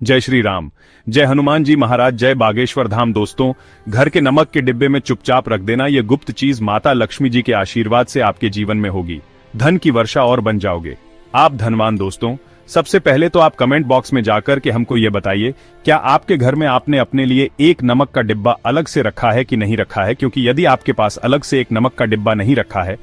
जय श्री राम, जय हनुमान जी महाराज, जय बागेश्वर धाम। दोस्तों, घर के नमक के डिब्बे में चुपचाप रख देना ये गुप्त चीज माता लक्ष्मी जी के आशीर्वाद से आपके जीवन में होगी। धन की वर्षा और बन जाओगे आप धनवान। दोस्तों, सबसे पहले तो आप कमेंट बॉक्स में जाकर के हमको ये बताइए, क्या आपके घर में आपने अपने लिए एक नमक का डिब्बा अलग से रखा है कि नहीं रखा है? क्योंकि यदि आपके पास अलग से एक नमक का डिब्बा नहीं रखा है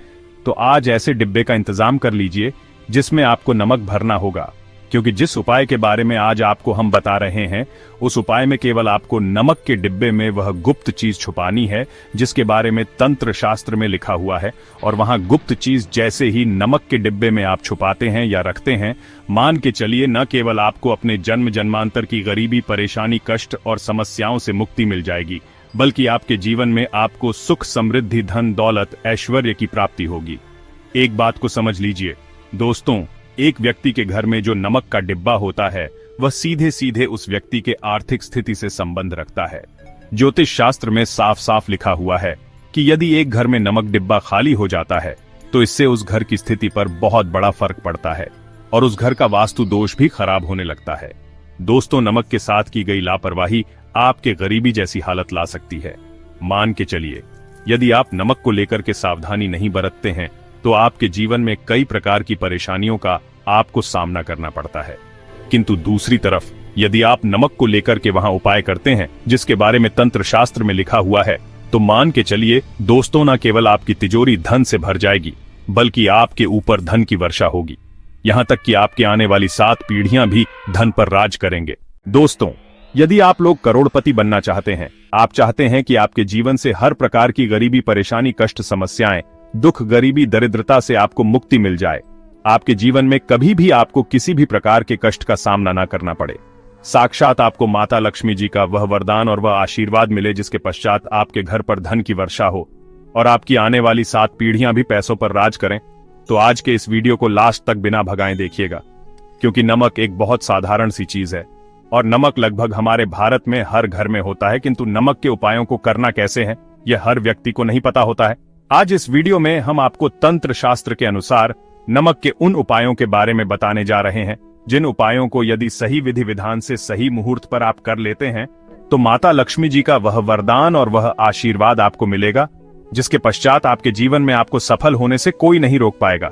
तो आज ऐसे डिब्बे का इंतजाम कर लीजिए जिसमें आपको नमक भरना होगा। क्योंकि जिस उपाय के बारे में आज आपको हम बता रहे हैं उस उपाय में केवल आपको नमक के डिब्बे में वह गुप्त चीज छुपानी है जिसके बारे में तंत्र शास्त्र में लिखा हुआ है। और वहां गुप्त चीज जैसे ही नमक के डिब्बे में आप छुपाते हैं या रखते हैं, मान के चलिए न केवल आपको अपने जन्म जन्मांतर की गरीबी, परेशानी, कष्ट और समस्याओं से मुक्ति मिल जाएगी, बल्कि आपके जीवन में आपको सुख, समृद्धि, धन, दौलत, ऐश्वर्य की प्राप्ति होगी। एक बात को समझ लीजिए दोस्तों, एक व्यक्ति के घर में जो नमक का डिब्बा होता है वह सीधे सीधे उस व्यक्ति के आर्थिक स्थिति से संबंध रखता है। ज्योतिष शास्त्र में साफ साफ लिखा हुआ है कि यदि एक घर में नमक डिब्बा खाली हो जाता है तो इससे उस घर की स्थिति पर बहुत बड़ा फर्क पड़ता है और उस घर का वास्तु दोष भी खराब होने लगता है। दोस्तों, नमक के साथ की गई लापरवाही आपके गरीबी जैसी हालत ला सकती है। मान के चलिए, यदि आप नमक को लेकर के सावधानी नहीं बरतते हैं तो आपके जीवन में कई प्रकार की परेशानियों का आपको सामना करना पड़ता है। किंतु दूसरी तरफ यदि आप नमक को लेकर के वहां उपाय करते हैं जिसके बारे में तंत्र शास्त्र में लिखा हुआ है तो मान के चलिए दोस्तों, न केवल आपकी तिजोरी धन से भर जाएगी बल्कि आपके ऊपर धन की वर्षा होगी। यहां तक कि आपके आने वाली 7 पीढ़ियां भी धन पर राज करेंगे। दोस्तों, यदि आप लोग करोड़पति बनना चाहते हैं, आप चाहते हैं कि आपके जीवन से हर प्रकार की गरीबी, परेशानी, कष्ट, समस्याएं, दुख, गरीबी, दरिद्रता से आपको मुक्ति मिल जाए, आपके जीवन में कभी भी आपको किसी भी प्रकार के कष्ट का सामना ना करना पड़े, साक्षात आपको माता लक्ष्मी जी का वह वरदान और वह आशीर्वाद मिले जिसके पश्चात आपके घर पर धन की वर्षा हो और आपकी आने वाली 7 पीढ़ियां भी पैसों पर राज करें, तो आज के इस वीडियो को लास्ट तक बिना भगाए देखिएगा। क्योंकि नमक एक बहुत साधारण सी चीज है और नमक लगभग हमारे भारत में हर घर में होता है, किंतु नमक के उपायों को करना कैसे है यह हर व्यक्ति को नहीं पता होता है। आज इस वीडियो में हम आपको तंत्र शास्त्र के अनुसार नमक के उन उपायों के बारे में बताने जा रहे हैं जिन उपायों को यदि सही विधि विधान से सही मुहूर्त पर आप कर लेते हैं तो माता लक्ष्मी जी का वह वरदान और वह आशीर्वाद आपको मिलेगा जिसके पश्चात आपके जीवन में आपको सफल होने से कोई नहीं रोक पाएगा।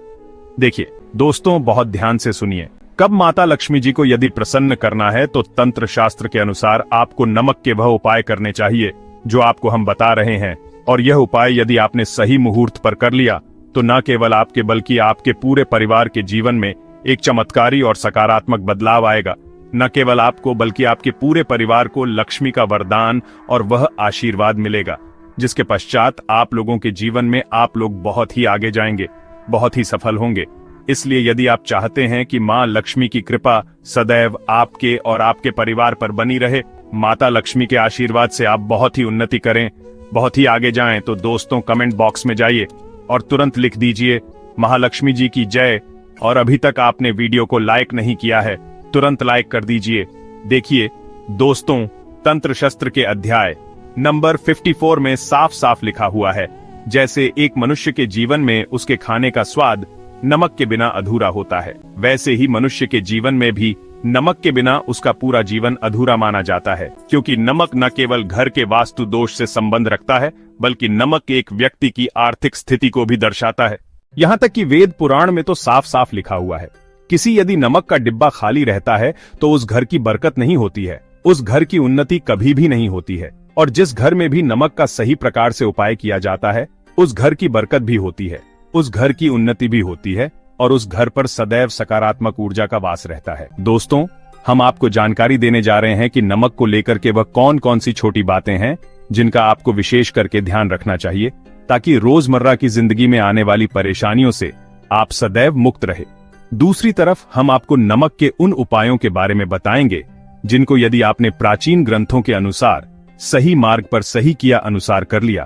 देखिए दोस्तों, बहुत ध्यान से सुनिए। कब माता लक्ष्मी जी को यदि प्रसन्न करना है तो तंत्र शास्त्र के अनुसार आपको नमक के वह उपाय करने चाहिए जो आपको हम बता रहे हैं। और यह उपाय यदि आपने सही मुहूर्त पर कर लिया तो न केवल आपके बल्कि आपके पूरे परिवार के जीवन में एक चमत्कारी और सकारात्मक बदलाव आएगा। न केवल आपको बल्कि आपके पूरे परिवार को लक्ष्मी का वरदान और वह आशीर्वाद मिलेगा जिसके पश्चात आप लोगों के जीवन में आप लोग बहुत ही आगे जाएंगे, बहुत ही सफल होंगे। इसलिए यदि आप चाहते हैं कि मां लक्ष्मी की कृपा सदैव आपके और आपके परिवार पर बनी रहे, माता लक्ष्मी के आशीर्वाद से आप बहुत ही उन्नति करें, बहुत ही आगे जाएं, तो दोस्तों कमेंट बॉक्स में जाइए और तुरंत लिख दीजिए महालक्ष्मी जी की जय। और अभी तक आपने वीडियो को लाइक नहीं किया है, तुरंत लाइक कर दीजिए। देखिए दोस्तों, तंत्र शास्त्र के अध्याय नंबर 54 में साफ साफ लिखा हुआ है, जैसे एक मनुष्य के जीवन में उसके खाने का स्वाद नमक के बिना अधूरा होता है, वैसे ही मनुष्य के जीवन में भी नमक के बिना उसका पूरा जीवन अधूरा माना जाता है। क्योंकि नमक न केवल घर के वास्तु दोष से संबंध रखता है बल्कि नमक एक व्यक्ति की आर्थिक स्थिति को भी दर्शाता है। यहाँ तक कि वेद पुराण में तो साफ साफ लिखा हुआ है, किसी यदि नमक का डिब्बा खाली रहता है तो उस घर की बरकत नहीं होती है, उस घर की उन्नति कभी भी नहीं होती है। और जिस घर में भी नमक का सही प्रकार से उपाय किया जाता है उस घर की बरकत भी होती है, उस घर की उन्नति भी होती है और उस घर पर सदैव सकारात्मक ऊर्जा का वास रहता है। दोस्तों, हम आपको जानकारी देने जा रहे हैं कि नमक को लेकर के वह कौन कौन सी छोटी बातें हैं जिनका आपको विशेष करके ध्यान रखना चाहिए ताकि रोजमर्रा की जिंदगी में आने वाली परेशानियों से आप सदैव मुक्त रहे। दूसरी तरफ हम आपको नमक के उन उपायों के बारे में बताएंगे जिनको यदि आपने प्राचीन ग्रंथों के अनुसार सही मार्ग पर सही किया अनुसार कर लिया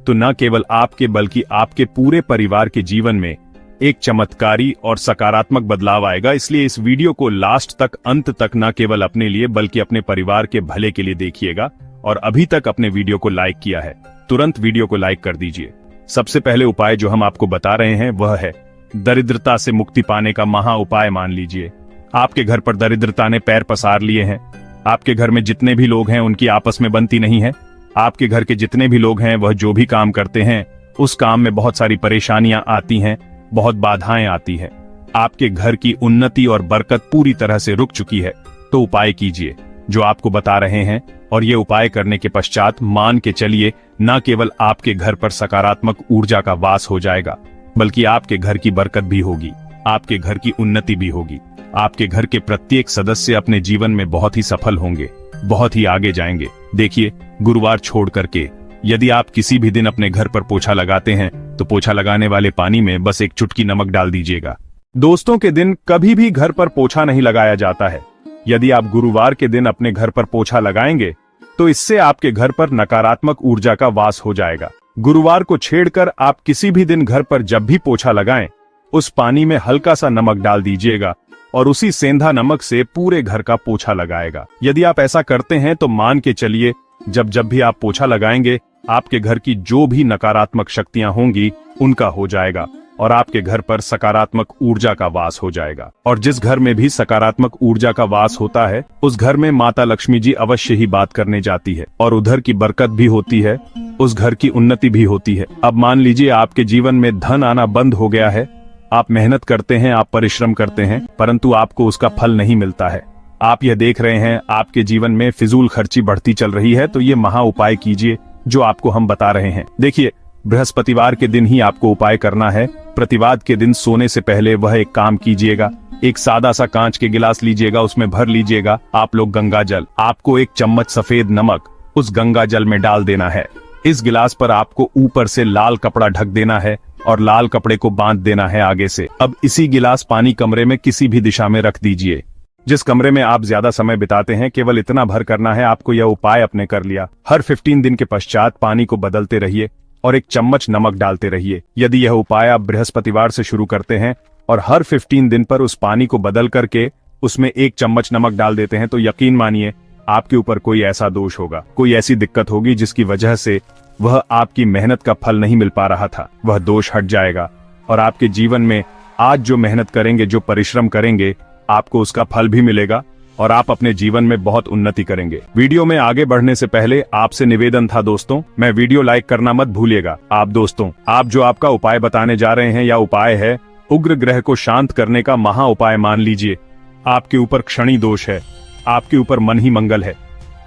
तो न केवल आपके बल्कि आपके पूरे परिवार के जीवन में एक चमत्कारी और सकारात्मक बदलाव आएगा। इसलिए इस वीडियो को लास्ट तक, अंत तक न केवल अपने लिए बल्कि अपने परिवार के भले के लिए देखिएगा। और अभी तक अपने वीडियो को लाइक किया है तुरंत वीडियो को लाइक कर दीजिए। सबसे पहले उपाय जो हम आपको बता रहे हैं वह है दरिद्रता से मुक्ति पाने का महा उपाय। मान लीजिए आपके घर पर दरिद्रता ने पैर पसार लिए हैं आपके घर में जितने भी लोग हैं उनकी आपस में बनती नहीं है। आपके घर के जितने भी लोग हैं वह जो भी काम करते हैं उस काम में बहुत सारी परेशानियां आती हैं, बहुत बाधाएं आती हैं। आपके घर की उन्नति और बरकत पूरी तरह से रुक चुकी है। तो उपाय कीजिए जो आपको बता रहे हैं, और ये उपाय करने के पश्चात मान के चलिए न केवल आपके घर पर सकारात्मक ऊर्जा का वास हो जाएगा, बल्कि आपके घर की बरकत भी होगी, आपके घर की उन्नति भी होगी। आपके घर के प्रत्येक सदस्य अपने जीवन में बहुत ही सफल होंगे, बहुत ही आगे जाएंगे। देखिए, गुरुवार छोड़ करके यदि आप किसी भी दिन अपने घर पर पोछा लगाते हैं तो पोछा लगाने वाले पानी में बस एक चुटकी नमक डाल दीजिएगा। दोस्तों के दिन कभी भी घर पर पोछा नहीं लगाया जाता है। यदि आप गुरुवार के दिन अपने घर पर पोछा लगाएंगे तो इससे आपके घर पर नकारात्मक ऊर्जा का वास हो जाएगा। गुरुवार को छेड़कर आप किसी भी दिन घर पर जब भी पोछा लगाएं, उस पानी में हल्का सा नमक डाल दीजिएगा और उसी सेंधा नमक से पूरे घर का पोछा लगाएगा। यदि आप ऐसा करते हैं तो मान के चलिए जब जब भी आप पोछा लगाएंगे आपके घर की जो भी नकारात्मक शक्तियां होंगी उनका हो जाएगा और आपके घर पर सकारात्मक ऊर्जा का वास हो जाएगा। और जिस घर में भी सकारात्मक ऊर्जा का वास होता है उस घर में माता लक्ष्मी जी अवश्य ही बात करने जाती है और उधर की बरकत भी होती है, उस घर की उन्नति भी होती है। अब मान लीजिए आपके जीवन में धन आना बंद हो गया है। आप मेहनत करते हैं, आप परिश्रम करते हैं, परंतु आपको उसका फल नहीं मिलता है। आप यह देख रहे हैं आपके जीवन में फिजूल खर्ची बढ़ती चल रही है, तो ये महा उपाय कीजिए जो आपको हम बता रहे हैं। देखिए, बृहस्पतिवार के दिन ही आपको उपाय करना है। प्रतिवाद के दिन सोने से पहले वह एक काम कीजिएगा, एक सादा सा कांच के गिलास लीजिएगा, उसमें भर लीजिएगा आप लोग गंगा जल। आपको एक चम्मच सफेद नमक उस गंगा जल में डाल देना है। इस गिलास पर आपको ऊपर से लाल कपड़ा ढक देना है और लाल कपड़े को बांध देना है आगे से। अब इसी गिलास पानी कमरे में किसी भी दिशा में रख दीजिए। जिस कमरे में आप ज्यादा समय बिताते हैं केवल इतना भर करना है आपको। यह उपाय आपने कर लिया। हर 15 दिन के पश्चात पानी को बदलते रहिए और एक चम्मच नमक डालते रहिए। यदि यह उपाय आप बृहस्पतिवार से शुरू करते हैं और हर 15 दिन पर उस पानी को बदल करके उसमें एक चम्मच नमक डाल देते हैं तो यकीन मानिए आपके ऊपर कोई ऐसा दोष होगा, कोई ऐसी दिक्कत होगी जिसकी वजह से वह आपकी मेहनत का फल नहीं मिल पा रहा था, वह दोष हट जाएगा और आपके जीवन में आज जो मेहनत करेंगे, जो परिश्रम करेंगे, आपको उसका फल भी मिलेगा और आप अपने जीवन में बहुत उन्नति करेंगे। वीडियो में आगे बढ़ने से पहले आपसे निवेदन था दोस्तों, मैं वीडियो लाइक करना मत भूलिएगा। आप दोस्तों, आप जो आपका उपाय बताने जा रहे हैं या उपाय है उग्र ग्रह को शांत करने का महा उपाय मान लीजिए। आपके ऊपर क्षणी दोष है, आपके ऊपर मन ही मंगल है,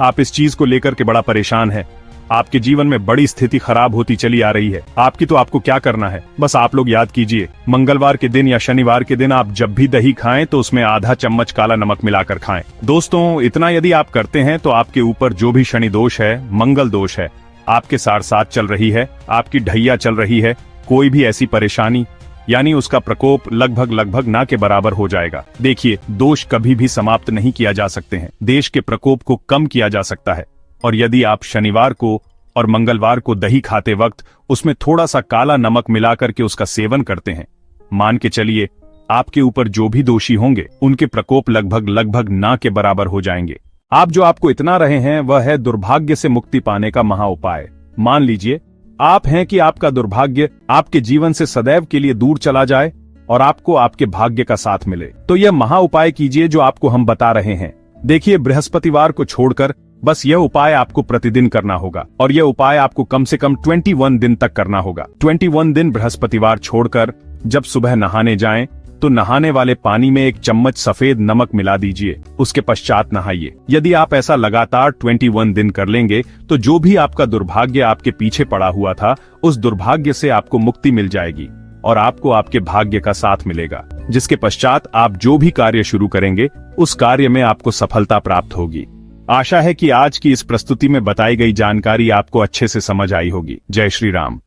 आप इस चीज को लेकर के बड़ा परेशान है, आपके जीवन में बड़ी स्थिति खराब होती चली आ रही है। आपको क्या करना है, बस आप लोग याद कीजिए, मंगलवार के दिन या शनिवार के दिन आप जब भी दही खाएं तो उसमें आधा चम्मच काला नमक मिलाकर खाएं। दोस्तों, इतना यदि आप करते हैं तो आपके ऊपर जो भी शनि दोष है, मंगल दोष है, आपके साथ चल रही है, आपकी ढैया चल रही है, कोई भी ऐसी परेशानी यानी उसका प्रकोप लगभग ना के बराबर हो जाएगा। देखिए, दोष कभी भी समाप्त नहीं किया जा सकते हैं, देश के प्रकोप को कम किया जा सकता है। और यदि आप शनिवार को और मंगलवार को दही खाते वक्त उसमें थोड़ा सा काला नमक मिलाकर के उसका सेवन करते हैं, मान के चलिए आपके ऊपर जो भी दोषी होंगे उनके प्रकोप लगभग ना के बराबर हो जाएंगे। आप जो आपको इतना रहे हैं वह है दुर्भाग्य से मुक्ति पाने का महा उपाय। मान लीजिए आप हैं कि आपका दुर्भाग्य आपके जीवन से सदैव के लिए दूर चला जाए और आपको आपके भाग्य का साथ मिले, तो यह महा उपाय कीजिए जो आपको हम बता रहे हैं। देखिए, बृहस्पतिवार को छोड़कर बस यह उपाय आपको प्रतिदिन करना होगा और यह उपाय आपको कम से कम 21 दिन तक करना होगा। 21 दिन बृहस्पतिवार छोड़कर जब सुबह नहाने जाएं तो नहाने वाले पानी में एक चम्मच सफेद नमक मिला दीजिए, उसके पश्चात नहाइए। यदि आप ऐसा लगातार 21 दिन कर लेंगे तो जो भी आपका दुर्भाग्य आपके पीछे पड़ा हुआ था उस दुर्भाग्य से आपको मुक्ति मिल जाएगी और आपको आपके भाग्य का साथ मिलेगा, जिसके पश्चात आप जो भी कार्य शुरू करेंगे उस कार्य में आपको सफलता प्राप्त होगी। आशा है कि आज की इस प्रस्तुति में बताई गई जानकारी आपको अच्छे से समझ आई होगी। जय श्री राम।